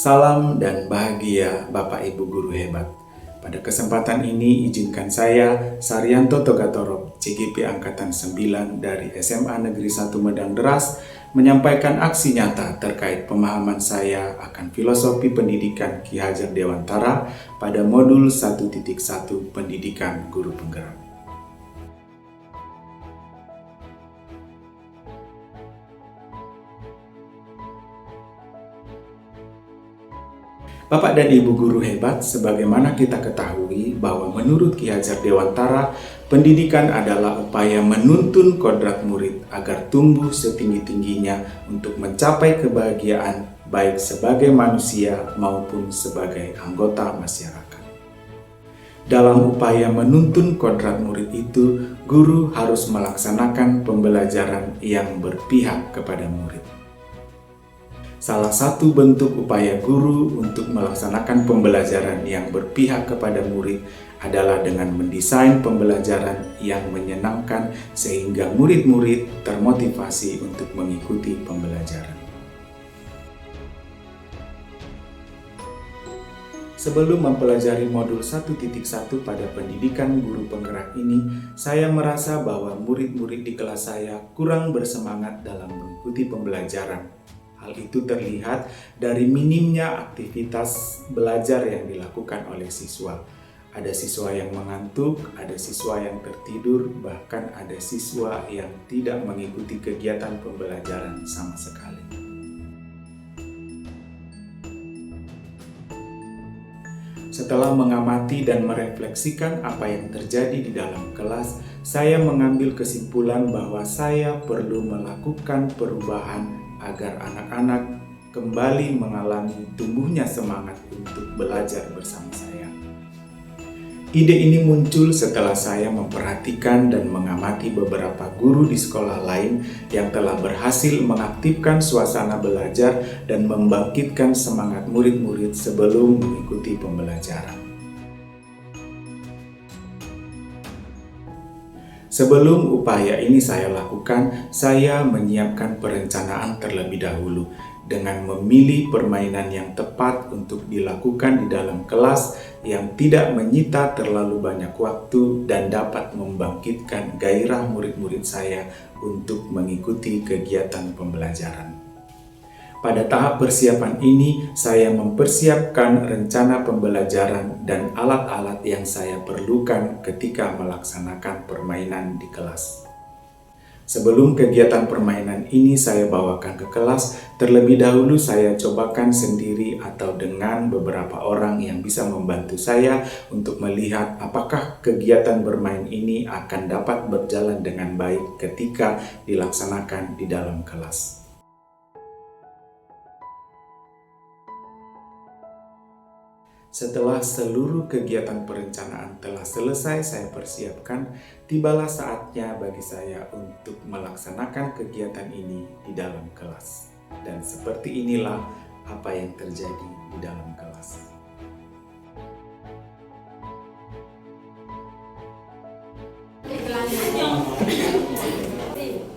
Salam dan bahagia Bapak Ibu Guru hebat. Pada kesempatan ini izinkan saya, Saryanto Togatorop, CGP Angkatan 9 dari SMA Negeri 1 Medang Deras, menyampaikan aksi nyata terkait pemahaman saya akan filosofi pendidikan Ki Hajar Dewantara pada modul 1.1 Pendidikan Guru Penggerak. Bapak dan Ibu Guru hebat, sebagaimana kita ketahui bahwa menurut Ki Hajar Dewantara, pendidikan adalah upaya menuntun kodrat murid agar tumbuh setinggi-tingginya untuk mencapai kebahagiaan baik sebagai manusia maupun sebagai anggota masyarakat. Dalam upaya menuntun kodrat murid itu, guru harus melaksanakan pembelajaran yang berpihak kepada murid. Salah satu bentuk upaya guru untuk melaksanakan pembelajaran yang berpihak kepada murid adalah dengan mendesain pembelajaran yang menyenangkan sehingga murid-murid termotivasi untuk mengikuti pembelajaran. Sebelum mempelajari modul 1.1 pada pendidikan guru penggerak ini, saya merasa bahwa murid-murid di kelas saya kurang bersemangat dalam mengikuti pembelajaran. Hal itu terlihat dari minimnya aktivitas belajar yang dilakukan oleh siswa. Ada siswa yang mengantuk, ada siswa yang tertidur, bahkan ada siswa yang tidak mengikuti kegiatan pembelajaran sama sekali. Setelah mengamati dan merefleksikan apa yang terjadi di dalam kelas, saya mengambil kesimpulan bahwa saya perlu melakukan perubahan agar anak-anak kembali mengalami tumbuhnya semangat untuk belajar bersama saya. Ide ini muncul setelah saya memperhatikan dan mengamati beberapa guru di sekolah lain yang telah berhasil mengaktifkan suasana belajar dan membangkitkan semangat murid-murid sebelum mengikuti pembelajaran. Sebelum upaya ini saya lakukan, saya menyiapkan perencanaan terlebih dahulu dengan memilih permainan yang tepat untuk dilakukan di dalam kelas yang tidak menyita terlalu banyak waktu dan dapat membangkitkan gairah murid-murid saya untuk mengikuti kegiatan pembelajaran. Pada tahap persiapan ini, saya mempersiapkan rencana pembelajaran dan alat-alat yang saya perlukan ketika melaksanakan permainan di kelas. Sebelum kegiatan permainan ini saya bawakan ke kelas, terlebih dahulu saya cobakan sendiri atau dengan beberapa orang yang bisa membantu saya untuk melihat apakah kegiatan bermain ini akan dapat berjalan dengan baik ketika dilaksanakan di dalam kelas. Setelah seluruh kegiatan perencanaan telah selesai saya persiapkan, tibalah saatnya bagi saya untuk melaksanakan kegiatan ini di dalam kelas. Dan seperti inilah apa yang terjadi di dalam kelas.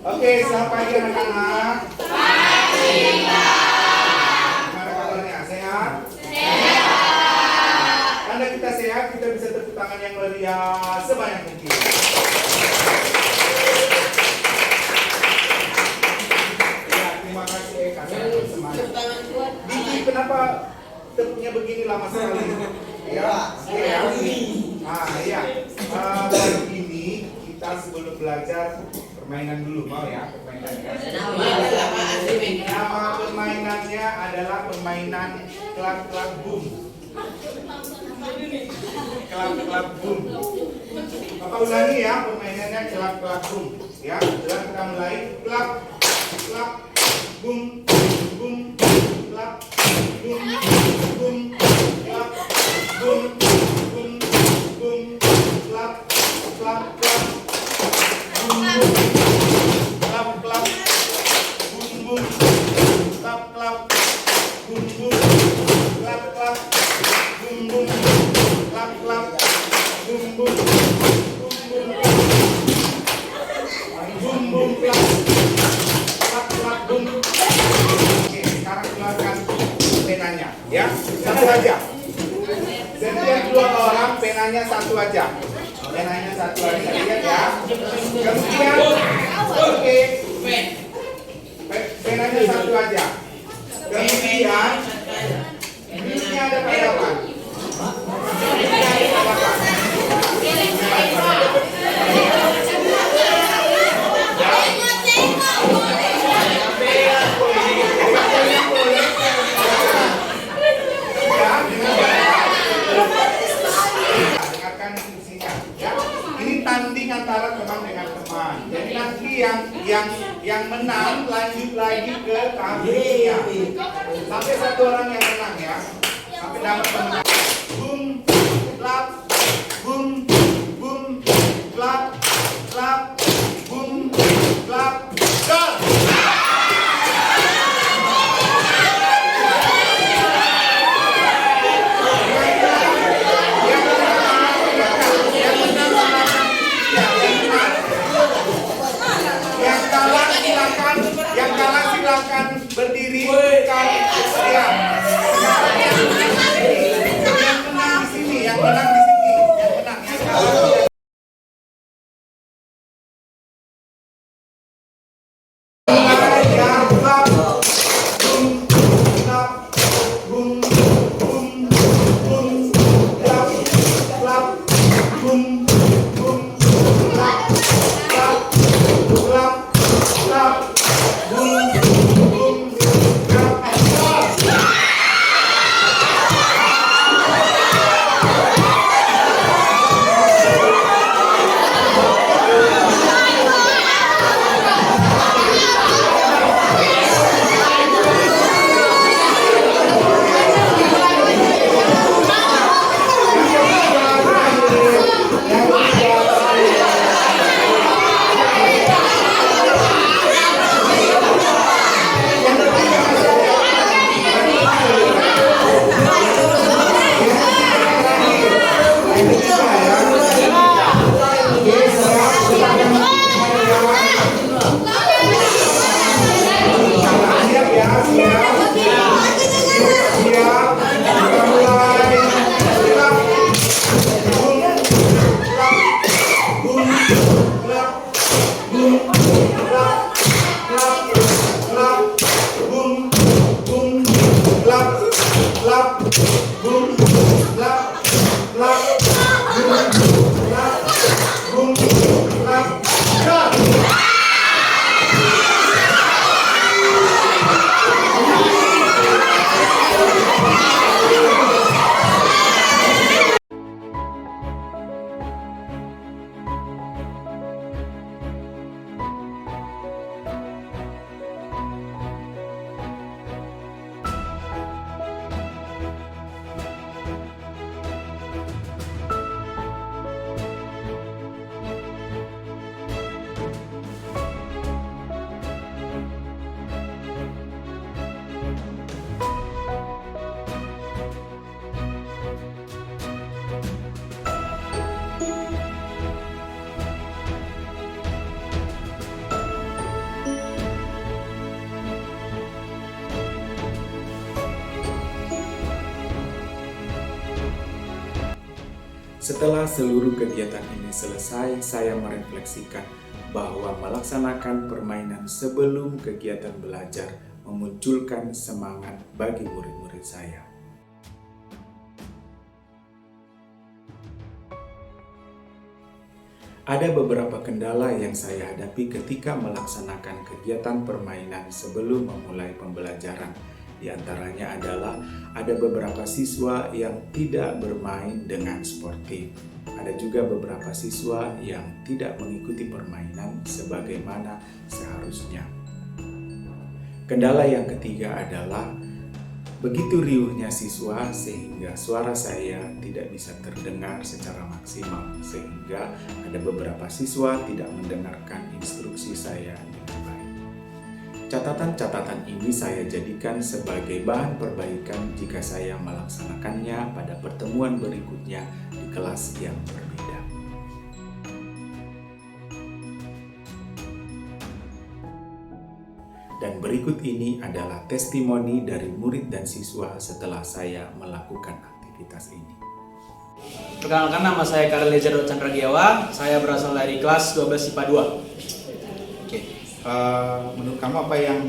Oke, selamat pagi anak-anak. Pagi, Pak. Gimana kabarnya? Sehat? Tanda kita sehat, kita bisa tepuk tangan yang meriah sebanyak mungkin. Ya, terima kasih Eka, sangat semangat. Diki, kenapa tepuknya begini lama sekali? Ya, ya. Iya. Baru ini kita sebelum belajar permainan dulu, mau ya? Permainannya. Nama permainannya adalah permainan klak-klak boom. Kelap-kelap boom. Bapak ulangi ya, permainannya kelap-kelap boom. Ya, sekarang kita mulai. Kelap, kelap, boom, boom, kelap, boom, boom, kelap, boom, boom, boom, kelap, kelap, kelap, boom, boom, kelap, kelap, boom, boom, kelap, kelap, boom, boom, kelap, kelap, boom, boom. Klap klap, bum bum, bum bum, bum bum klap, klap klap bum. Oke, sekarang keluarkan penanya, ya. penanya satu aja, lihat ya. Kemudian, oke, penanya satu aja. Kemudian, birunya ada pada apa? Birunya ada pada apa? Dengarkan fungsinya, ya. Ini tanding antara teman dengan teman. Jadi nanti yang menang lanjut lagi ke tahap berikutnya. Sampai satu orang yang menang ya. Sampai dapat pemenang. Boom, clap, boom, boom, clap, clap, boom, clap, go. Yang kalah silakan berdiri. Ya. Yang menang di sini, yang menang di sini, yang menang yang kalah. Setelah seluruh kegiatan ini selesai, saya merefleksikan bahwa melaksanakan permainan sebelum kegiatan belajar memunculkan semangat bagi murid-murid saya. Ada beberapa kendala yang saya hadapi ketika melaksanakan kegiatan permainan sebelum memulai pembelajaran. Di antaranya adalah ada beberapa siswa yang tidak bermain dengan sportif. Ada juga beberapa siswa yang tidak mengikuti permainan sebagaimana seharusnya. Kendala yang ketiga adalah begitu riuhnya siswa sehingga suara saya tidak bisa terdengar secara maksimal, sehingga ada beberapa siswa tidak mendengarkan instruksi saya dengan baik. Catatan-catatan ini saya jadikan sebagai bahan perbaikan jika saya melaksanakannya pada pertemuan berikutnya di kelas yang berbeda. Dan berikut ini adalah testimoni dari murid dan siswa setelah saya melakukan aktivitas ini. Perkenalkan, nama saya Karel Lejar Chandra Giawa. Saya berasal dari kelas 12 IPA 2. Oke. Menurut kamu apa yang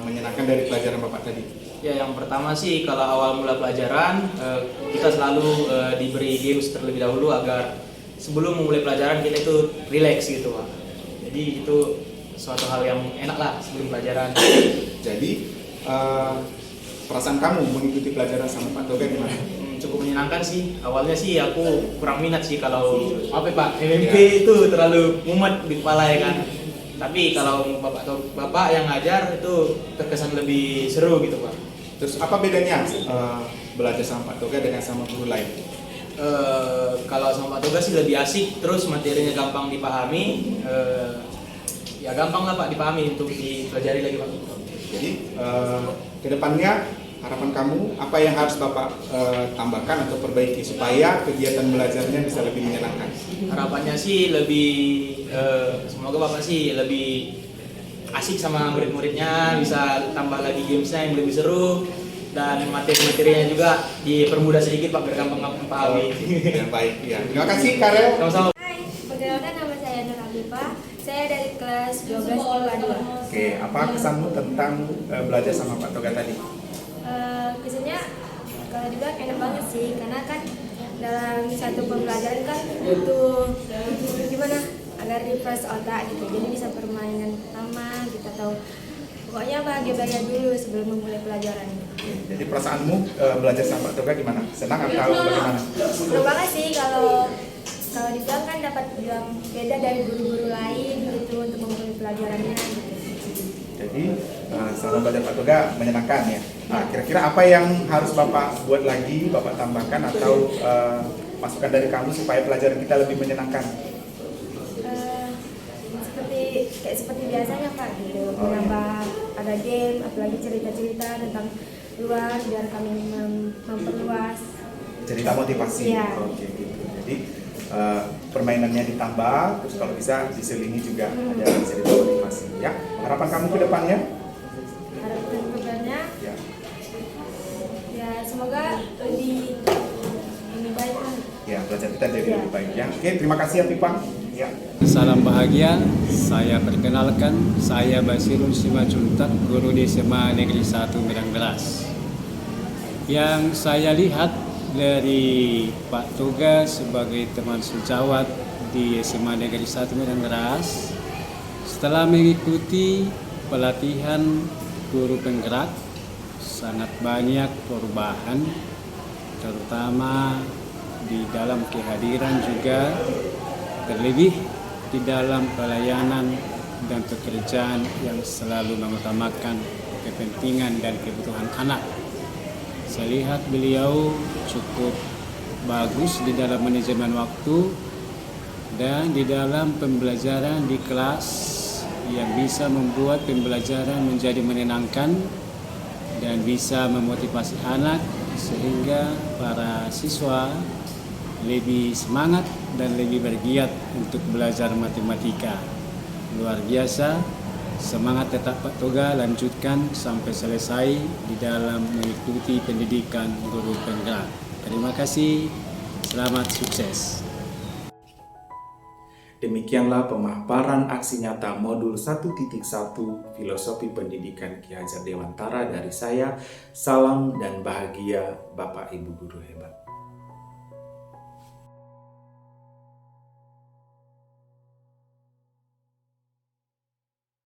menyenangkan dari pelajaran Bapak tadi? Ya, yang pertama sih kalau awal mula pelajaran kita selalu diberi games terlebih dahulu agar sebelum memulai pelajaran kita itu relax gitu Pak. Jadi itu suatu hal yang enak lah sebelum pelajaran. Jadi perasaan kamu mengikuti pelajaran sama Pak Toga gimana? Cukup menyenangkan sih. Awalnya sih aku kurang minat sih kalau Pak MMP itu terlalu mumet di kepala ya kan. Tapi kalau bapak yang ngajar itu terkesan lebih seru gitu Pak. Terus apa bedanya belajar sama Pak Toga dengan sama guru lain? Kalau sama Pak Toga sih lebih asik, terus materinya gampang dipahami. Ya gampang lah Pak dipahami untuk dipelajari lagi Pak. Jadi kedepannya harapan kamu apa yang harus Bapak tambahkan atau perbaiki supaya kegiatan belajarnya bisa lebih menyenangkan? Harapannya sih lebih semoga Bapak sih lebih asik sama murid-muridnya, bisa tambah lagi gamesnya yang lebih seru, dan materi-materinya juga dipermudah sedikit Pak biar gampang dipahami. Yang baik ya. Terima kasih Karel. Sama-sama. Hai, perkenalkan nama saya Nur Habibah. Saya dari kelas 12 IPA 2. Oke, apa kesanmu tentang belajar sama Pak Toga tadi? Kesannya kalau dibilang enak banget sih, karena kan dalam satu pembelajaran kan butuh gimana agar refresh otak gitu. Jadi bisa permainan pertama, kita tahu pokoknya bahagia dulu sebelum memulai pelajaran. Jadi perasaanmu belajar sama Pak Toga gimana? Senang atau bagaimana? Senang banget sih kalau dibilang kan dapat bilang beda dari guru-guru lain gitu untuk memulai pelajarannya gitu. Jadi selama belajar Pak Toga menyenangkan ya. Nah, kira-kira apa yang harus Bapak buat lagi, Bapak tambahkan atau masukan dari kamu supaya pelajaran kita lebih menyenangkan? Seperti biasanya Pak gitu, menambah ada game, apalagi cerita-cerita tentang luar biar kami memperluas. Cerita motivasi. Iya. Oke gitu. Jadi permainannya ditambah, terus kalau bisa diselingi juga ada cerita motivasi. Ya, harapan kamu ke depannya? Harapan kedepannya Ya. ya semoga lebih baik lah. Ya, belajar kita jadi lebih baik ya. Oke, terima kasih ya Pipang. Ya. Salam bahagia, saya perkenalkan, saya Basirul Simajuntak, guru di SMA Negeri 1 Medan Beras. Yang saya lihat dari Pak Toga sebagai teman sejawat di SMA Negeri 1 Medan Beras, setelah mengikuti pelatihan guru penggerak, sangat banyak perubahan, terutama di dalam kehadiran juga, terlebih di dalam pelayanan dan pekerjaan yang selalu mengutamakan kepentingan dan kebutuhan anak. Saya lihat beliau cukup bagus di dalam manajemen waktu dan di dalam pembelajaran di kelas yang bisa membuat pembelajaran menjadi menyenangkan dan bisa memotivasi anak sehingga para siswa lebih semangat dan lebih bergiat untuk belajar matematika. Luar biasa, semangat tetap Pak Toga, lanjutkan sampai selesai di dalam mengikuti pendidikan guru penggerak. Terima kasih, selamat sukses. Demikianlah pemaparan aksi nyata modul 1.1 Filosofi Pendidikan Ki Hajar Dewantara dari saya. Salam dan bahagia Bapak Ibu Guru hebat.